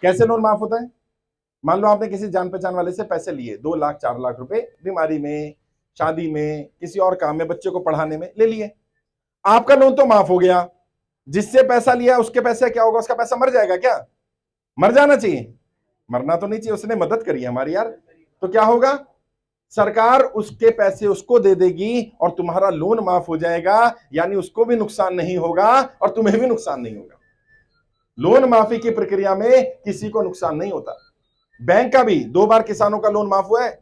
कैसे लोन माफ होता है? मान लो आपने किसी जान पहचान वाले से पैसे लिए, 2 लाख 4 लाख रुपए, बीमारी में, शादी में, किसी और काम में, बच्चे को पढ़ाने में ले लिए, आपका लोन तो माफ हो गया। जिससे पैसा लिया उसके पैसे क्या होगा? उसका पैसा मर जाएगा क्या? मर जाना चाहिए, मरना तो नहीं चाहिए, उसने मदद करी हमारी यार। तो क्या होगा? सरकार उसके पैसे उसको दे देगी और तुम्हारा लोन माफ हो जाएगा, यानी उसको भी नुकसान नहीं होगा और तुम्हें भी नुकसान नहीं होगा। लोन माफी की प्रक्रिया में किसी को नुकसान नहीं होता। बैंक का भी 2 बार किसानों का लोन माफ हुआ है।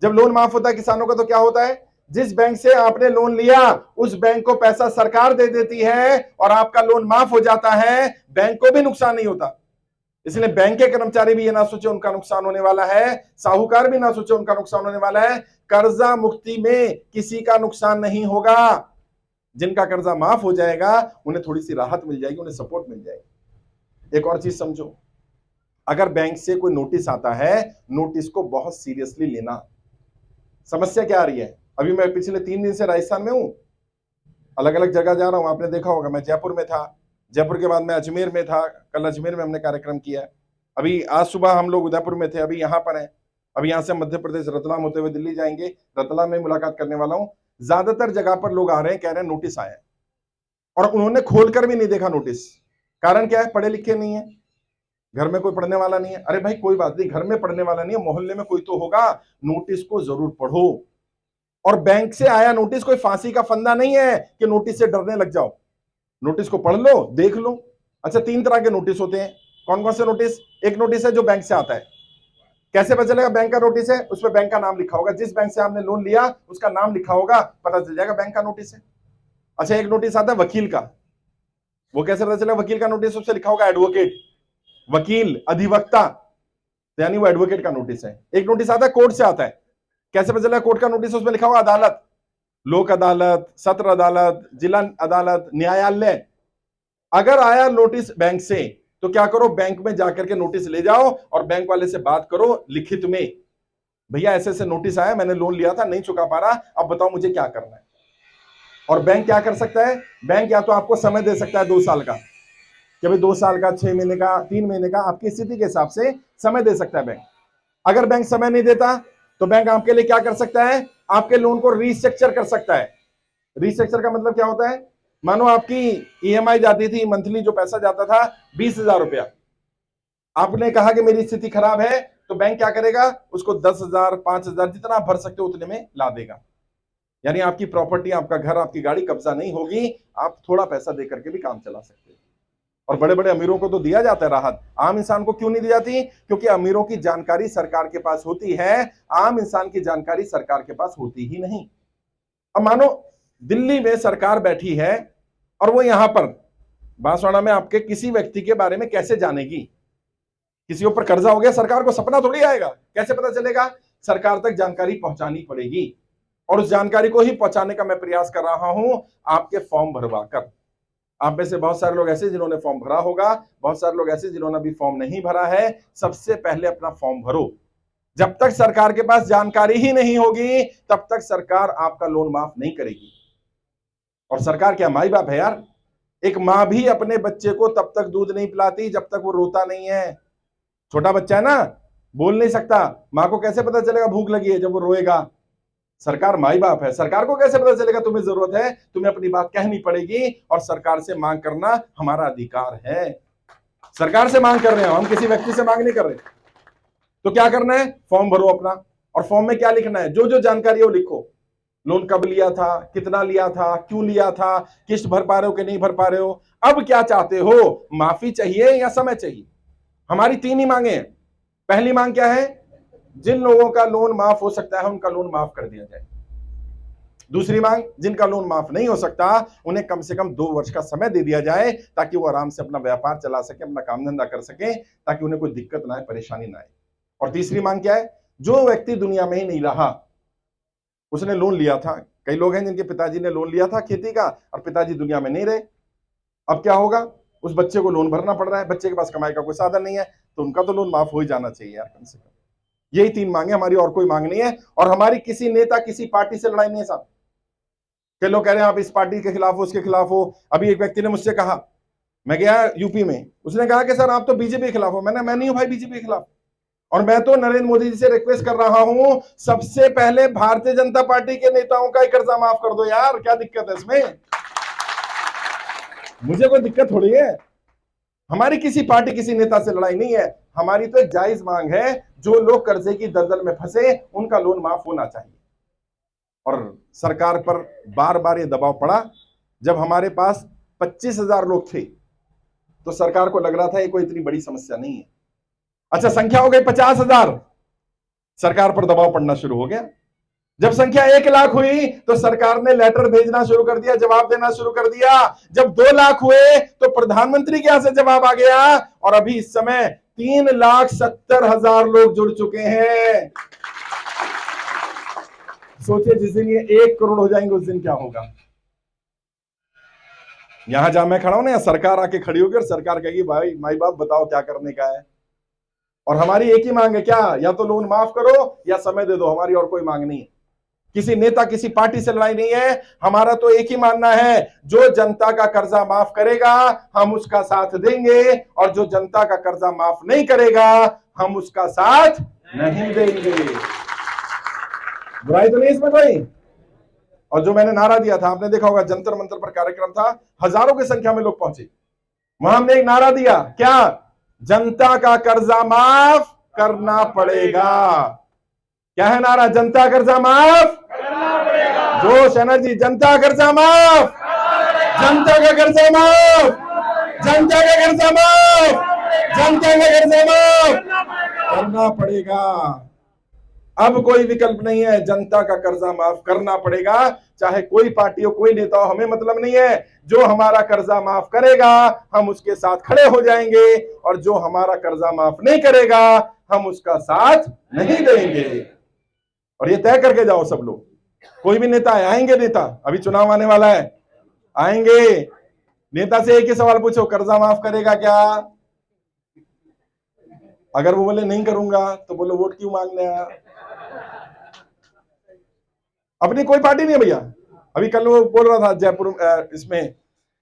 जब लोन माफ होता है किसानों का तो क्या होता है? जिस बैंक से आपने लोन लिया उस बैंक को पैसा सरकार दे देती है और आपका लोन माफ हो जाता है, बैंक को भी नुकसान नहीं होता। इसलिए बैंक के कर्मचारी भी ये ना सोचे उनका नुकसान होने वाला है, साहूकार भी ना सोचे उनका नुकसान होने वाला है। कर्जा मुक्ति में किसी का नुकसान नहीं होगा। जिनका कर्जा माफ हो जाएगा उन्हें थोड़ी सी राहत मिल जाएगी, उन्हें सपोर्ट मिल जाएगी। एक और चीज समझो, अगर बैंक से कोई नोटिस आता है, नोटिस को बहुत सीरियसली लेना। समस्या क्या आ रही है? अभी मैं पिछले 3 दिन से राजस्थान में हूं, अलग अलग जगह जा रहा हूं। आपने देखा होगा मैं जयपुर में था, जयपुर के बाद मैं अजमेर में था, कल अजमेर में हमने कार्यक्रम किया। अभी आज सुबह हम लोग उदयपुर में थे, अभी यहाँ पर हैं। अभी यहाँ से मध्य प्रदेश रतलाम होते हुए दिल्ली जाएंगे, रतलाम में मुलाकात करने वाला हूँ। ज्यादातर जगह पर लोग आ रहे हैं, कह रहे हैं नोटिस आए और उन्होंने खोलकर भी नहीं देखा नोटिस। कारण क्या है? पढ़े लिखे नहीं है, घर में कोई पढ़ने वाला नहीं है। अरे भाई कोई बात नहीं, घर में पढ़ने वाला नहीं है, मोहल्ले में कोई तो होगा, नोटिस को जरूर पढ़ो। और बैंक से आया नोटिस कोई फांसी का फंदा नहीं है कि नोटिस से डरने लग जाओ। नोटिस को पढ़ लो, देख लो। अच्छा, 3 तरह के नोटिस होते हैं। कौन कौन से नोटिस? एक नोटिस है जो बैंक से आता है। कैसे पता चलेगा बैंक का नोटिस है? उस पर बैंक का नाम लिखा होगा, जिस बैंक से आपने लोन लिया उसका नाम लिखा होगा, पता चल जाएगा बैंक का नोटिस है। अच्छा, एक नोटिस आता है वकील का। वो कैसे पता चलेगा वकील का नोटिस? उससे लिखा होगा एडवोकेट, वकील, अधिवक्ता, तो यानी वो एडवोकेट का नोटिस है। एक नोटिस आता है कोर्ट से आता है। कैसे पता चलेगा कोर्ट का नोटिस? उसमें लिखा होगा अदालत, लोक अदालत, सत्र अदालत, जिला अदालत, न्यायालय। अगर आया नोटिस बैंक से तो क्या करो? बैंक में जाकर के नोटिस ले जाओ और बैंक वाले से बात करो लिखित में, भैया ऐसे ऐसे नोटिस आया, मैंने लोन लिया था, नहीं चुका पा रहा, अब बताओ मुझे क्या करना है। और बैंक क्या कर सकता है? बैंक या तो आपको समय दे सकता है 2 साल का, कि भाई 2 साल का, 6 महीने का, 3 महीने का, आपकी स्थिति के हिसाब से समय दे सकता है बैंक। अगर बैंक समय नहीं देता तो बैंक आपके लिए क्या कर सकता है? आपके लोन को रीस्ट्रक्चर कर सकता है। रीस्ट्रक्चर का मतलब क्या होता है? मानो आपकी ईएमआई जाती थी, मंथली जो पैसा जाता था 20,000 रुपया, आपने कहा कि मेरी स्थिति खराब है, तो बैंक क्या करेगा? उसको 10,000, 5,000, जितना आप भर सकते हो उतने में ला देगा। यानी आपकी प्रॉपर्टी, आपका घर, आपकी गाड़ी कब्जा नहीं होगी, आप थोड़ा पैसा दे करके भी काम चला सकते हो। और बड़े बड़े अमीरों को तो दिया जाता है राहत, आम इंसान को क्यों नहीं दी जाती? क्योंकि अमीरों की जानकारी सरकार के पास होती है, आम इंसान की जानकारी सरकार के पास होती ही नहीं। अब मानो दिल्ली में सरकार बैठी है और वो यहां पर बांसवाड़ा में आपके किसी व्यक्ति के बारे में कैसे जानेगी? किसी ऊपर कर्जा हो गया, सरकार को सपना थोड़ी आएगा, कैसे पता चलेगा? सरकार तक जानकारी पहुंचानी पड़ेगी और उस जानकारी को ही पहुंचाने का मैं प्रयास कर रहा हूं, आपके फॉर्म भरवा कर। आप में से बहुत सारे लोग ऐसे जिन्होंने फॉर्म भरा होगा, बहुत सारे लोग ऐसे जिन्होंने अभी फॉर्म नहीं भरा है। सबसे पहले अपना फॉर्म भरो। जब तक सरकार के पास जानकारी ही नहीं होगी तब तक सरकार आपका लोन माफ नहीं करेगी। और सरकार क्या माई बाप है यार? एक मां भी अपने बच्चे को तब तक दूध नहीं पिलाती जब तक वो रोता नहीं है। छोटा बच्चा है ना, बोल नहीं सकता, मां को कैसे पता चलेगा भूख लगी है जब वो रोएगा? सरकार माई बाप है, सरकार को कैसे पता चलेगा तुम्हें जरूरत है? तुम्हें अपनी बात कहनी पड़ेगी और सरकार से मांग करना हमारा अधिकार है। सरकार से मांग कर रहे हैं हम, किसी व्यक्ति से मांग नहीं कर रहे। तो क्या करना है? फॉर्म भरो अपना, और फॉर्म में क्या लिखना है? जो जो जानकारी है वो लिखो। लोन कब लिया था, कितना लिया था, क्यों लिया था, किस्त भर पा रहे हो कि नहीं भर पा रहे हो, अब क्या चाहते हो, माफी चाहिए या समय चाहिए? हमारी 3 ही मांगे हैं। पहली मांग क्या है? जिन लोगों का लोन माफ हो सकता है उनका लोन माफ कर दिया जाए। दूसरी मांग, जिनका लोन माफ नहीं हो सकता उन्हें कम से कम 2 वर्ष का समय दे दिया जाए ताकि वो आराम से अपना व्यापार चला सके, अपना काम धंधा कर सके, ताकि उन्हें कोई दिक्कत ना आए, परेशानी ना आए। और तीसरी मांग क्या है? जो व्यक्ति दुनिया में ही नहीं रहा, उसने लोन लिया था, कई लोग हैं जिनके पिताजी ने लोन लिया था खेती का और पिताजी दुनिया में नहीं रहे, अब क्या होगा? उस बच्चे को लोन भरना पड़ रहा है, बच्चे के पास कमाई का कोई साधन नहीं है, तो उनका तो लोन माफ हो ही जाना चाहिए यार कम से कम। यही 3 मांगे हमारी, और कोई मांग नहीं है। और हमारी किसी नेता, किसी पार्टी से लड़ाई नहीं है साहब। कई लोग कह रहे हैं आप इस पार्टी के खिलाफ हो, उसके खिलाफ हो। अभी एक व्यक्ति ने मुझसे कहा मैं गया यूपी में, उसने कहा कि सर आप तो बीजेपी के खिलाफ हो। मैं नहीं हूं भाई बीजेपी के खिलाफ, और मैं तो नरेंद्र मोदी जी से रिक्वेस्ट कर रहा हूं, सबसे पहले भारतीय जनता पार्टी के नेताओं का ही कर्जा माफ कर दो यार, क्या दिक्कत है इसमें? मुझे कोई दिक्कत थोड़ी है, हमारी किसी पार्टी किसी नेता से लड़ाई नहीं है, हमारी तो एक जायज मांग है, जो लोग कर्जे की दलदल में फंसे उनका लोन माफ होना चाहिए। और सरकार पर बार बार ये दबाव पड़ा, जब हमारे पास 25,000 लोग थे तो सरकार को लग रहा था ये कोई इतनी बड़ी समस्या नहीं है। अच्छा, संख्या हो गई 50,000, सरकार पर दबाव पड़ना शुरू हो गया। जब संख्या 1 लाख हुई तो सरकार ने लेटर भेजना शुरू कर दिया, जवाब देना शुरू कर दिया। जब 2 लाख हुए तो प्रधानमंत्री के यहां से जवाब आ गया, और अभी इस समय 3,70,000 लोग जुड़ चुके हैं। सोचिए जिस दिन ये 1 करोड़ हो जाएंगे उस दिन क्या होगा। यहां जहां मैं खड़ा हूं ना, सरकार आके खड़ी होगी और सरकार कहेगी भाई माई बाप बताओ क्या करने का है, और हमारी एक ही मांग है, क्या? या तो लोन माफ करो या समय दे दो, हमारी और कोई मांग नहीं है। किसी नेता किसी पार्टी से लड़ाई नहीं है, हमारा तो एक ही मानना है, जो जनता का कर्जा माफ करेगा हम उसका साथ देंगे, और जो जनता का कर्जा माफ नहीं करेगा हम उसका साथ नहीं देंगे। बुराई तो नहीं इसमें कोई। और जो मैंने नारा दिया था, आपने देखा होगा जंतर मंतर पर कार्यक्रम था, हजारों की संख्या में लोग पहुंचे, वहां हमने एक नारा दिया, क्या? जनता का कर्जा माफ करना पड़ेगा। क्या है नारा? जनता कर्जा माफ करना पड़ेगा। जोश एनर्जी, जनता कर्जा माफ, जनता का कर्जा माफ, जनता का कर्जा माफ, जनता का कर्जा माफ करना पड़ेगा। अब कोई विकल्प नहीं है, जनता का कर्जा माफ करना पड़ेगा, चाहे कोई पार्टी हो कोई नेता हो, हमें मतलब नहीं है। जो हमारा कर्जा माफ करेगा हम उसके साथ खड़े हो जाएंगे, और जो हमारा कर्जा माफ नहीं करेगा हम उसका साथ नहीं देंगे। और ये तय करके जाओ सब लोग, कोई भी नेता आएंगे, नेता अभी चुनाव आने वाला है, आएंगे, नेता से एक ही सवाल पूछो, कर्जा माफ करेगा क्या? अगर वो बोले नहीं करूंगा तो बोलो वोट क्यों मांगने आया? अपनी कोई पार्टी नहीं है भैया। अभी कल वो बोल रहा था जयपुर इसमें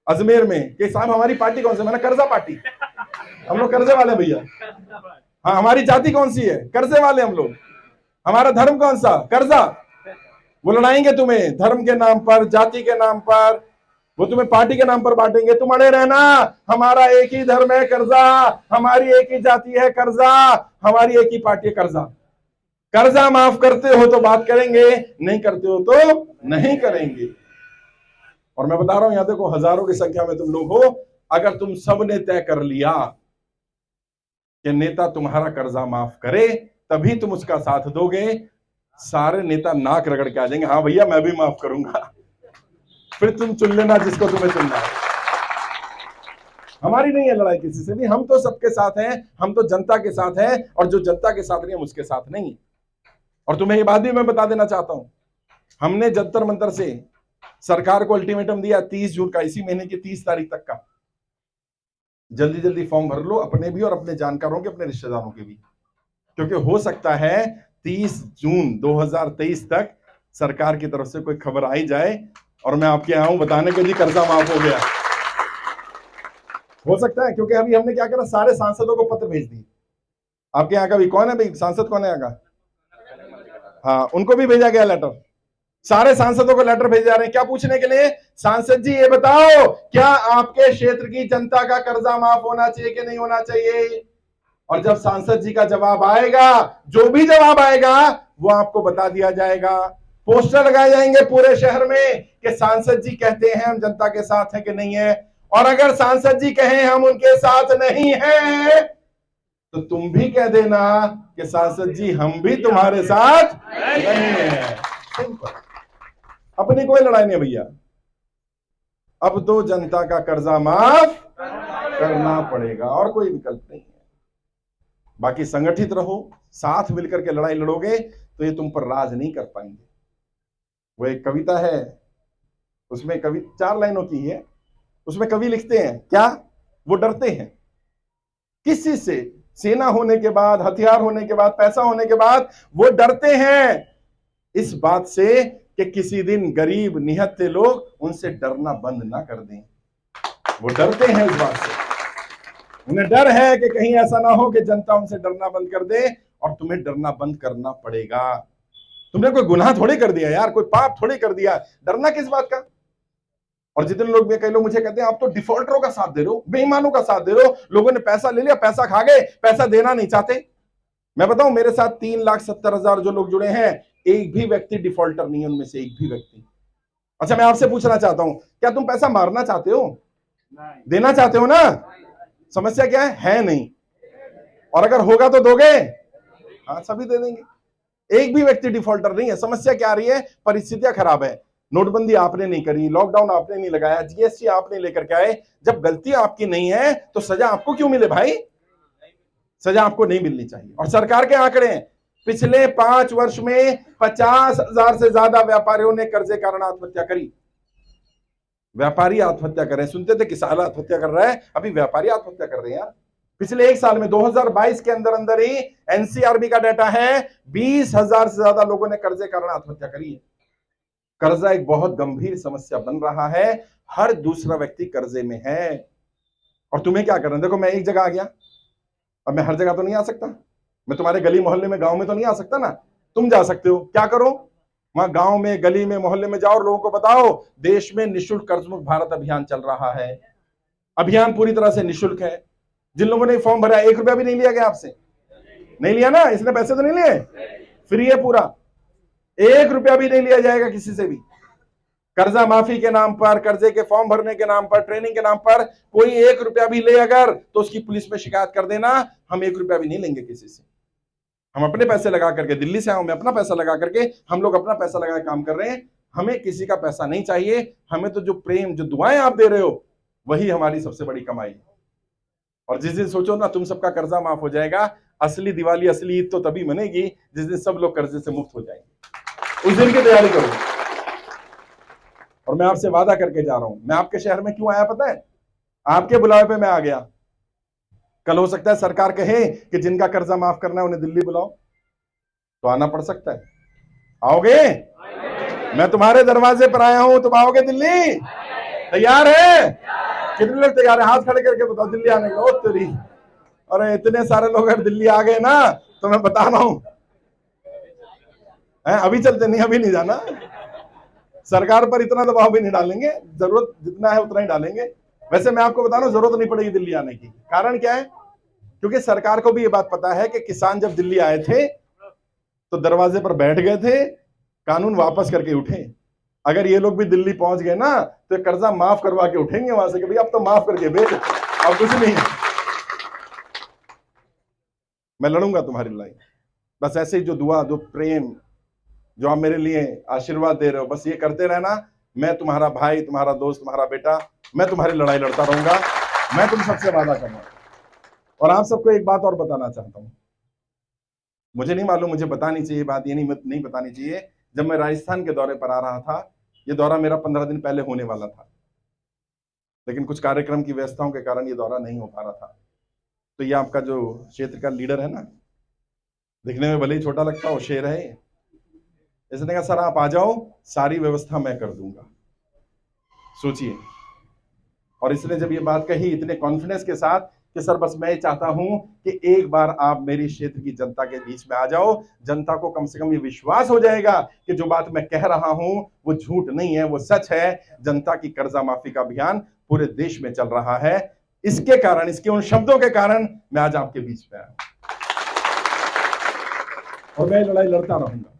अजमेर में कि साहब हमारी पार्टी कौन सी? मैंने कर्जा पार्टी, हम लोग कर्जे वाले भैया। हाँ, हमारी जाति कौन सी है? कर्जे वाले हम लोग। हमारा धर्म कौन सा? कर्जा। वो लड़ाएंगे तुम्हें धर्म के नाम पर, जाति के नाम पर, वो तुम्हें पार्टी के नाम पर बांटेंगे। तुम अड़े रहना, हमारा एक ही धर्म है कर्जा, हमारी एक ही जाति है कर्जा, हमारी एक ही पार्टी है कर्जा। कर्जा माफ करते हो तो बात करेंगे, नहीं करते हो तो नहीं करेंगे। और मैं बता रहा हूं, यहां देखो हजारों की संख्या में तुम लोग हो, अगर तुम सबने तय कर लिया कि नेता तुम्हारा कर्जा माफ करे तभी तुम उसका साथ दोगे, सारे नेता नाक रगड़ के आ जाएंगे, हाँ भैया मैं भी माफ करूंगा। फिर तुम चुन लेना जिसको तुम्हें चुनना है। हमारी नहीं है लड़ाई किसी से भी, हम तो सबके साथ हैं, हम तो जनता के साथ हैं, और जो जनता के साथ नहीं हम उसके साथ नहीं। और तुम्हें ये बात भी मैं बता देना चाहता हूं, हमने जंतर मंतर से सरकार को अल्टीमेटम दिया 30 जून का, इसी महीने की 30 तारीख तक का, जल्दी जल्दी फॉर्म भर लो, अपने भी और अपने जानकारों के, अपने रिश्तेदारों के भी, क्योंकि हो सकता है 30 जून 2023 तक सरकार की तरफ से कोई खबर आई जाए और मैं आपके यहां हूं बताने के लिए कर्जा माफ हो गया। हो सकता है, क्योंकि अभी हमने क्या करा, सारे सांसदों को पत्र भेज दिए। आपके यहाँ का भी कौन है भाई सांसद, कौन है यहाँ का? हाँ, उनको भी भेजा गया लेटर, सारे सांसदों को लेटर भेजे जा रहे हैं। क्या पूछने के लिए? सांसद जी ये बताओ, क्या आपके क्षेत्र की जनता का कर्जा माफ होना चाहिए कि नहीं होना चाहिए? और जब सांसद जी का जवाब आएगा, जो भी जवाब आएगा वो आपको बता दिया जाएगा। पोस्टर लगाए जाएंगे पूरे शहर में कि सांसद जी कहते हैं हम जनता के साथ हैं कि नहीं है, और अगर सांसद जी कहें हम उनके साथ नहीं हैं तो तुम भी कह देना कि सांसद जी हम भी तुम्हारे साथ नहीं है। सिंपल, अपनी कोई लड़ाई नहीं भैया। अब तो जनता का कर्जा माफ करना पड़ेगा, और कोई विकल्प नहीं है। बाकी संगठित रहो, साथ मिलकर के लड़ाई लड़ोगे तो ये तुम पर राज नहीं कर पाएंगे। वो एक कविता है, उसमें कवि 4 लाइनों की है, उसमें कवि लिखते हैं क्या? वो डरते हैं किस चीज से? सेना होने के बाद, हथियार होने के बाद, पैसा होने के बाद वो डरते हैं इस बात से कि किसी दिन गरीब निहत्थे लोग उनसे डरना बंद ना कर दें। वो डरते हैं इस बात से, उन्हें डर है कि कहीं ऐसा ना हो कि जनता उनसे डरना बंद कर दे, और तुम्हें डरना बंद करना पड़ेगा। तुमने कोई गुनाह थोड़ी कर दिया यार, कोई पाप थोड़ी कर दिया, डरना किस बात का। और जितने लोग, कई लोग मुझे कहते हैं आप तो डिफॉल्टरों का साथ दे रहे हो, बेईमानों का साथ दे रहे हो, लोगों ने पैसा ले लिया, पैसा खा गए, पैसा देना नहीं चाहते। मैं बताऊं, मेरे साथ 3,70,000 जो लोग जुड़े हैं, एक भी व्यक्ति डिफॉल्टर नहीं है उनमें से, एक भी व्यक्ति। अच्छा, मैं आपसे पूछना चाहता हूं, क्या तुम पैसा मारना चाहते हो? देना चाहते हो ना? समस्या क्या है नहीं। और अगर होगा तो दोगे? हाँ, सभी दे देंगे, एक भी व्यक्ति डिफॉल्टर नहीं है। समस्या क्या आ रही है? परिस्थितियां खराब है। नोटबंदी आपने नहीं करी, लॉकडाउन आपने नहीं लगाया, जीएसटी आपने लेकर के आए। जब गलती आपकी नहीं है तो सजा आपको क्यों मिले भाई? सजा आपको नहीं मिलनी चाहिए। और सरकार के आंकड़े हैं, पिछले 5 वर्ष में 50,000 से ज्यादा व्यापारियों ने कर्जे के कारण आत्महत्या करी। व्यापारी आत्महत्या कर रहे हैं, सुनते थे किसान आत्महत्या कर रहा है, अभी व्यापारी आत्महत्या कर रहे हैं यार। पिछले एक साल में 2022 के अंदर अंदर ही एनसीआरबी का डाटा है, 20,000 से ज्यादा लोगों ने कर्जे के कारण आत्महत्या करी है। कर्जा एक बहुत गंभीर समस्या बन रहा है, हर दूसरा व्यक्ति कर्जे में है। और तुम्हें क्या करना? देखो, मैं एक जगह आ गया, अब मैं हर जगह तो नहीं आ सकता, मैं तुम्हारे गली मोहल्ले में, गांव में तो नहीं आ सकता ना। तुम जा सकते हो, क्या करो, वहां गांव में, गली में, मोहल्ले में जाओ और लोगों को बताओ देश में निःशुल्क कर्जमुक्त भारत अभियान चल रहा है। अभियान पूरी तरह से निःशुल्क है। जिन लोगों ने फॉर्म भरा, 1 रुपया भी नहीं लिया गया आपसे, नहीं लिया ना, इसने पैसे तो नहीं लिए, फ्री है पूरा, 1 रुपया भी नहीं लिया जाएगा किसी से भी। कर्जा माफी के नाम पर, कर्जे के फॉर्म भरने के नाम पर, ट्रेनिंग के नाम पर कोई 1 रुपया भी ले अगर, तो उसकी पुलिस में शिकायत कर देना, हम 1 रुपया भी नहीं लेंगे किसी से। हम अपने पैसे लगा करके, दिल्ली से आऊं मैं, अपना पैसा लगा करके, हम लोग अपना पैसा लगा काम कर रहे हैं, हमें किसी का पैसा नहीं चाहिए। हमें तो जो प्रेम, जो दुआएं आप दे रहे हो, वही हमारी सबसे बड़ी कमाई है। और जिस दिन सोचो ना तुम सबका कर्जा माफ हो जाएगा, असली दिवाली, असली ईद तो तभी मनेगी जिस दिन सब लोग कर्जे से मुक्त हो जाएंगे। उस दिन की तैयारी करो। और मैं आपसे वादा करके जा रहा हूं, मैं आपके शहर में क्यों आया पता है? आपके बुलावे पे मैं आ गया। कल हो सकता है सरकार कहे कि जिनका कर्जा माफ करना है उन्हें दिल्ली बुलाओ, तो आना पड़ सकता है। आओगे? मैं तुम्हारे दरवाजे पर आया हूं, तुम आओगे दिल्ली? तैयार है? कितने लोग तैयार है? हाथ खड़े करके बताओ दिल्ली आने का। तेरी, अरे इतने सारे लोग अगर दिल्ली आ गए ना, तो मैं बता रहा हूं, अभी चलते नहीं, अभी नहीं जाना। सरकार पर इतना दबाव भी नहीं डालेंगे, जरूरत जितना है उतना ही डालेंगे। वैसे मैं आपको बता रहा हूं, जरूरत नहीं पड़ेगी दिल्ली आने की। कारण क्या है? क्योंकि सरकार को भी ये बात पता है कि किसान जब दिल्ली आए थे तो दरवाजे पर बैठ गए थे, कानून वापस करके उठे। अगर ये लोग भी दिल्ली पहुंच गए ना, तो कर्जा माफ करवा के उठेंगे वहां से कि भाई अब तो माफ करके भेज, अब कुछ नहीं। मैं लड़ूंगा तुम्हारी लड़ाई। बस ऐसे ही जो दुआ, जो प्रेम, जो आप मेरे लिए आशीर्वाद दे रहे हो, बस ये करते रहना। मैं तुम्हारा भाई, तुम्हारा दोस्त, तुम्हारा बेटा, मैं तुम्हारी लड़ाई लड़ता रहूंगा। मैं तुम सबसे वादा कर रहा हूं। और आप सबको एक बात और बताना चाहता हूं, मुझे नहीं मालूम, मुझे बतानी चाहिए बात, ये नहीं बतानी चाहिए। जब मैं राजस्थान के दौरे पर आ रहा था, ये दौरा मेरा 15 दिन पहले होने वाला था, लेकिन कुछ कार्यक्रम की व्यवस्थाओं के कारण ये दौरा नहीं हो पा रहा था। तो ये आपका जो क्षेत्र का लीडर है ना, दिखने में भले ही छोटा लगता हो, शेर है, इसने कहा सर आप आ जाओ, सारी व्यवस्था मैं कर दूंगा। सोचिए। और इसने जब ये बात कही इतने कॉन्फिडेंस के साथ कि सर बस मैं चाहता हूं कि एक बार आप मेरी क्षेत्र की जनता के बीच में आ जाओ, जनता को कम से कम ये विश्वास हो जाएगा कि जो बात मैं कह रहा हूं वो झूठ नहीं है, वो सच है। जनता की कर्जा माफी का अभियान पूरे देश में चल रहा है। इसके कारण, इसके उन शब्दों के कारण मैं आज आपके बीच में आया और मैं लड़ाई लड़ता रहूंगा।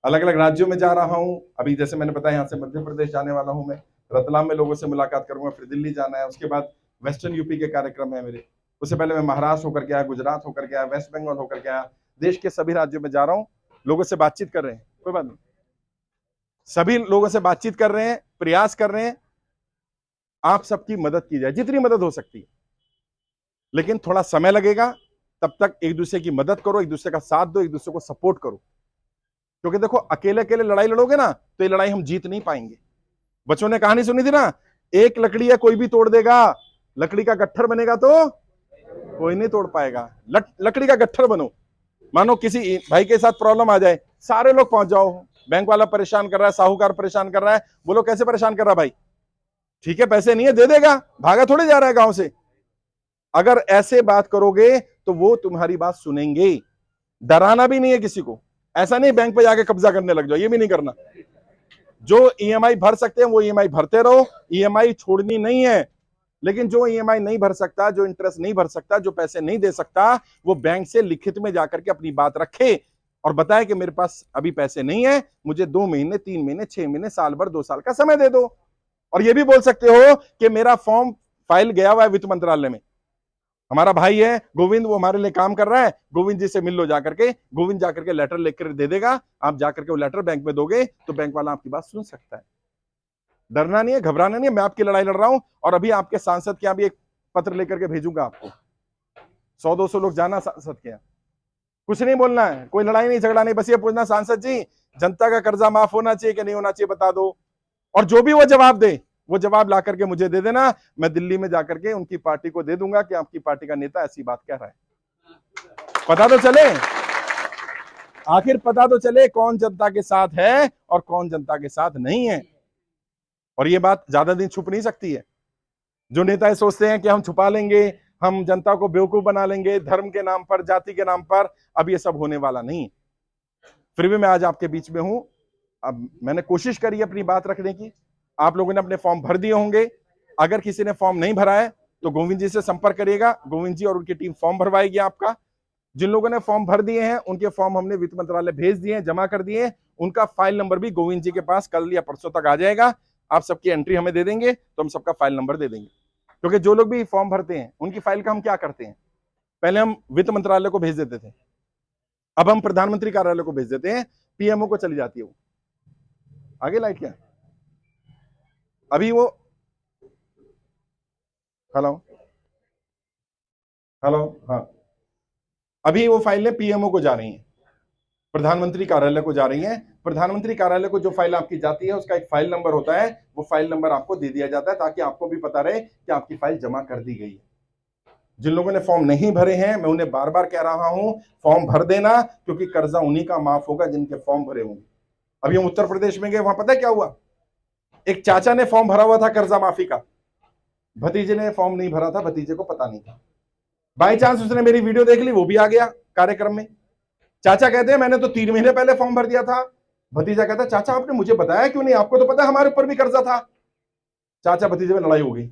अलग अलग राज्यों में जा रहा हूं, अभी जैसे मैंने बताया यहां से मध्य प्रदेश जाने वाला हूं मैं, रतलाम में लोगों से मुलाकात करूंगा, फिर दिल्ली जाना है, उसके बाद वेस्टर्न यूपी के कार्यक्रम है मेरे, उससे पहले मैं महाराष्ट्र होकर के आया, गुजरात होकर के आया, वेस्ट बंगाल होकर के आया। देश के सभी राज्यों में जा रहा हूं, लोगों से बातचीत कर रहे हैं, कोई बात नहीं, सभी लोगों से बातचीत कर रहे हैं, प्रयास कर रहे हैं आप सबकी मदद की जाए, जितनी मदद हो सकती है, लेकिन थोड़ा समय लगेगा। तब तक एक दूसरे की मदद करो, एक दूसरे का साथ दो, एक दूसरे को सपोर्ट करो। क्योंकि देखो, अकेले अकेले लड़ाई लड़ोगे ना, तो ये लड़ाई हम जीत नहीं पाएंगे। बच्चों ने कहानी सुनी थी ना, एक लकड़ी है कोई भी तोड़ देगा, लकड़ी का गट्ठर बनेगा तो कोई नहीं तोड़ पाएगा। लकड़ी का गट्ठर बनो। मानो किसी भाई के साथ प्रॉब्लम आ जाए, सारे लोग पहुंच जाओ। बैंक वाला परेशान कर रहा है, साहूकार परेशान कर रहा है, बोलो कैसे परेशान कर रहा है भाई? ठीक है, पैसे नहीं है, दे देगा, भागा थोड़े जा रहा है गांव से। अगर ऐसे बात करोगे तो वो तुम्हारी बात सुनेंगे। डराना भी नहीं है किसी को, ऐसा नहीं बैंक पे जाके कब्जा करने लग जाओ, ये भी नहीं करना। जो ईएमआई भर सकते हैं वो ईएमआई भरते रहो, ईएमआई छोड़नी नहीं है। लेकिन जो ईएमआई नहीं भर सकता, जो इंटरेस्ट नहीं भर सकता, जो पैसे नहीं दे सकता, वो बैंक से लिखित में जाकर के अपनी बात रखे और बताए कि मेरे पास अभी पैसे नहीं है, मुझे 2 महीने, 3 महीने, 6 महीने, साल भर, 2 साल का समय दे दो। और ये भी बोल सकते हो कि मेरा फॉर्म फाइल गया हुआ है वित्त मंत्रालय में, हमारा भाई है गोविंद, वो हमारे लिए काम कर रहा है, गोविंद जी से मिल लो जाकर के। गोविंद जाकर के लेटर लेकर दे देगा, आप जाकर के वो लेटर बैंक में दोगे तो बैंक वाला आपकी बात सुन सकता है। डरना नहीं है, घबराना नहीं है, मैं आपकी लड़ाई लड़ रहा हूं। और अभी आपके सांसद के यहाँ भी एक पत्र लेकर के भेजूंगा आपको, 100-200 लोग जाना सांसद के यहाँ, कुछ नहीं बोलना है, कोई लड़ाई नहीं, झगड़ा नहीं, बस ये पूछना सांसद जी जनता का कर्जा माफ होना चाहिए कि नहीं होना चाहिए, बता दो। और जो भी वो जवाब दे, वो जवाब ला करके मुझे दे देना, मैं दिल्ली में जाकर के उनकी पार्टी को दे दूंगा कि आपकी पार्टी का नेता ऐसी बात कह रहा है। पता तो चले, आखिर पता तो चले कौन जनता के साथ है और कौन जनता के साथ नहीं है। और ये बात ज्यादा दिन छुप नहीं सकती है। जो नेता सोचते हैं कि हम छुपा लेंगे, हम जनता को बेवकूफ बना लेंगे धर्म के नाम पर, जाति के नाम पर, अब ये सब होने वाला नहीं। फिर भी मैं आज आपके बीच में हूं। अब मैंने कोशिश करी अपनी बात रखने की। आप लोगों ने अपने फॉर्म भर दिए होंगे। अगर किसी ने फॉर्म नहीं भरा है तो गोविंद जी से संपर्क करिएगा, गोविंद जी और उनकी टीम फॉर्म भरवाएगी आपका। जिन लोगों ने फॉर्म भर दिए हैं उनके फॉर्म हमने वित्त मंत्रालय भेज दिए हैं, जमा कर दिए। उनका फाइल नंबर भी गोविंद जी के पास कल या परसों तक आ जाएगा। आप सबकी एंट्री हमें दे देंगे तो हम सबका फाइल नंबर दे देंगे। क्योंकि जो लोग भी फॉर्म भरते हैं उनकी फाइल का हम क्या करते हैं, पहले हम वित्त मंत्रालय को भेज देते थे, अब हम प्रधानमंत्री कार्यालय को भेज देते हैं, पीएमओ को चली जाती है वो। आगे लाइट क्या, अभी वो हेलो हेलो, हाँ, अभी वो फाइलें पीएमओ को जा रही हैं, प्रधानमंत्री कार्यालय को जा रही हैं। प्रधानमंत्री कार्यालय को जो फाइल आपकी जाती है उसका एक फाइल नंबर होता है, वो फाइल नंबर आपको दे दिया जाता है ताकि आपको भी पता रहे कि आपकी फाइल जमा कर दी गई है। जिन लोगों ने फॉर्म नहीं भरे हैं मैं उन्हें बार बार कह रहा हूं फॉर्म भर देना, क्योंकि कर्जा उन्हीं का माफ होगा जिनके फॉर्म भरे होंगे। अभी हम उत्तर प्रदेश में गए, वहां पता है क्या हुआ, एक चाचा ने फॉर्म भरा हुआ था कर्जा माफी का, भतीजे ने फॉर्म नहीं भरा था, भतीजे को पता नहीं था। बाई चांस उसने मेरी वीडियो देख ली, वो भी आ गया कार्यक्रम में। चाचा कहते हैं मैंने तो 3 महीने पहले फॉर्म भर दिया था। भतीजा कहता है चाचा आपने मुझे बताया क्यों नहीं, आपको तो पता है हमारे ऊपर भी कर्जा था। चाचा भतीजे में लड़ाई हो गई,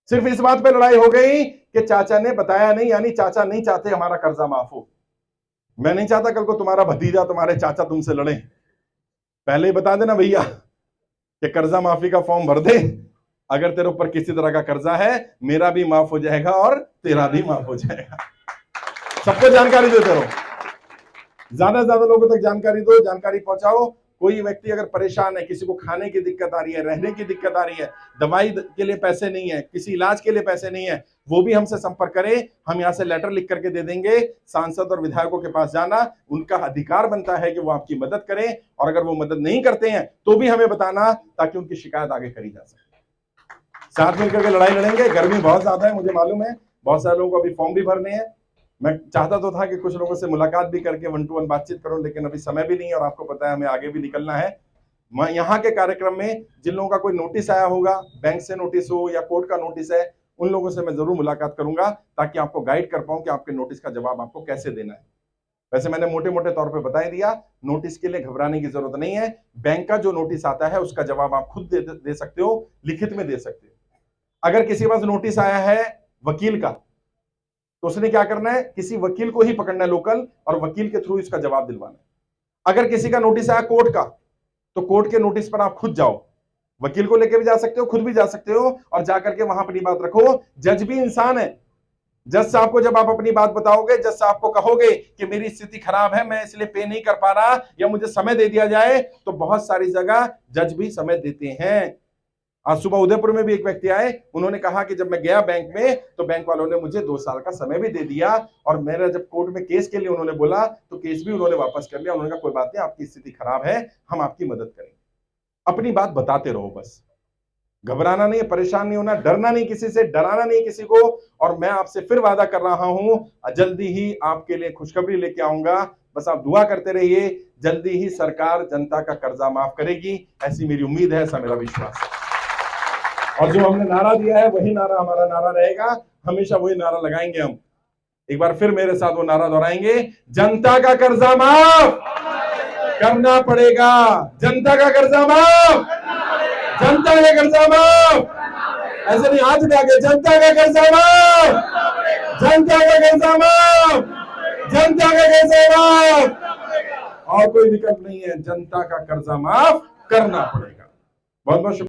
सिर्फ इस बात पे लड़ाई हो गई कि चाचा ने बताया नहीं, यानी चाचा नहीं चाहते हमारा कर्जा माफ हो। मैं नहीं चाहता कल को तुम्हारा भतीजा, तुम्हारे चाचा तुमसे लड़े। पहले ही बता देना भैया कि कर्जा माफी का फॉर्म भर दे, अगर तेरे ऊपर किसी तरह का कर्जा है मेरा भी माफ हो जाएगा और तेरा भी माफ हो जाएगा। सबको जानकारी देते रहो, ज्यादा से ज्यादा लोगों तक जानकारी दो, जानकारी पहुंचाओ। कोई व्यक्ति अगर परेशान है, किसी को खाने की दिक्कत आ रही है, रहने की दिक्कत आ रही है, दवाई के लिए पैसे नहीं है, किसी इलाज के लिए पैसे नहीं है, वो भी हमसे संपर्क करे। हम यहाँ से लेटर लिख करके दे देंगे। सांसद और विधायकों के पास जाना, उनका अधिकार बनता है कि वो आपकी मदद करें, और अगर वो मदद नहीं करते हैं तो भी हमें बताना ताकि उनकी शिकायत आगे करी जा सके। साथ मिलकर के लड़ाई लड़ेंगे। गर्मी बहुत ज्यादा है, मुझे मालूम है, बहुत सारे लोगों को अभी फॉर्म भी भरने हैं। मैं चाहता तो था कि कुछ लोगों से मुलाकात भी करके 1 to 1 बातचीत करूं, लेकिन अभी समय भी नहीं है और आपको पता है हमें आगे भी निकलना है। मैं यहाँ के कार्यक्रम में जिन लोगों का कोई नोटिस आया होगा, बैंक से नोटिस हो या कोर्ट का नोटिस है, उन लोगों से मैं जरूर मुलाकात करूंगा ताकि आपको गाइड कर पाऊं कि आपके नोटिस का जवाब आपको कैसे देना है। वैसे मैंने मोटे मोटे तौर पर बता दिया, नोटिस के लिए घबराने की जरूरत नहीं है। बैंक का जो नोटिस आता है उसका जवाब आप खुद दे सकते हो, लिखित में दे सकते हो। अगर किसी के पास नोटिस आया है वकील का, तो उसने क्या करना है, किसी वकील को ही पकड़ना है लोकल, और वकील के थ्रू इसका जवाब दिलवाना है। अगर किसी का नोटिस आया कोर्ट का, तो कोर्ट के नोटिस पर आप खुद जाओ, वकील को लेकर भी जा सकते हो, खुद भी जा सकते हो, और जाकर के वहां अपनी बात रखो। जज भी इंसान है, जज साहब को जब आप अपनी बात बताओगे, जज साहब को कहोगे कि मेरी स्थिति खराब है, मैं इसलिए पे नहीं कर पा रहा, या मुझे समय दे दिया जाए, तो बहुत सारी जगह जज भी समय देते हैं। आज सुबह उदयपुर में भी एक व्यक्ति आए, उन्होंने कहा कि जब मैं गया बैंक में तो बैंक वालों ने मुझे 2 साल का समय भी दे दिया, और मेरा जब कोर्ट में केस के लिए उन्होंने बोला तो केस भी उन्होंने वापस कर लिया। उन्होंने कहा कोई बात नहीं, आपकी स्थिति खराब है, हम आपकी मदद करेंगे। अपनी बात बताते रहो, बस घबराना नहीं, परेशान नहीं होना, डरना नहीं किसी से, डराना नहीं किसी को। और मैं आपसे फिर वादा कर रहा हूं, जल्दी ही आपके लिए खुशखबरी लेके आऊंगा। बस आप दुआ करते रहिए, जल्दी ही सरकार जनता का कर्जा माफ करेगी, ऐसी मेरी उम्मीद है, ऐसा मेरा विश्वास है। और जो हमने नारा दिया है वही नारा हमारा नारा रहेगा, हमेशा वही नारा लगाएंगे हम। एक बार फिर मेरे साथ वो नारा दोहराएंगे, जनता का कर्जा माफ करना पड़ेगा, जनता का कर्जा माफ, जनता का कर्जा माफ। ऐसे नहीं, हाथ उठा के, जनता का कर्जा माफ, जनता का कर्जा माफ, जनता का कर्जा माफ। और कोई विकल्प नहीं है, जनता का कर्जा माफ करना पड़ेगा। बहुत बहुत शुक्रिया।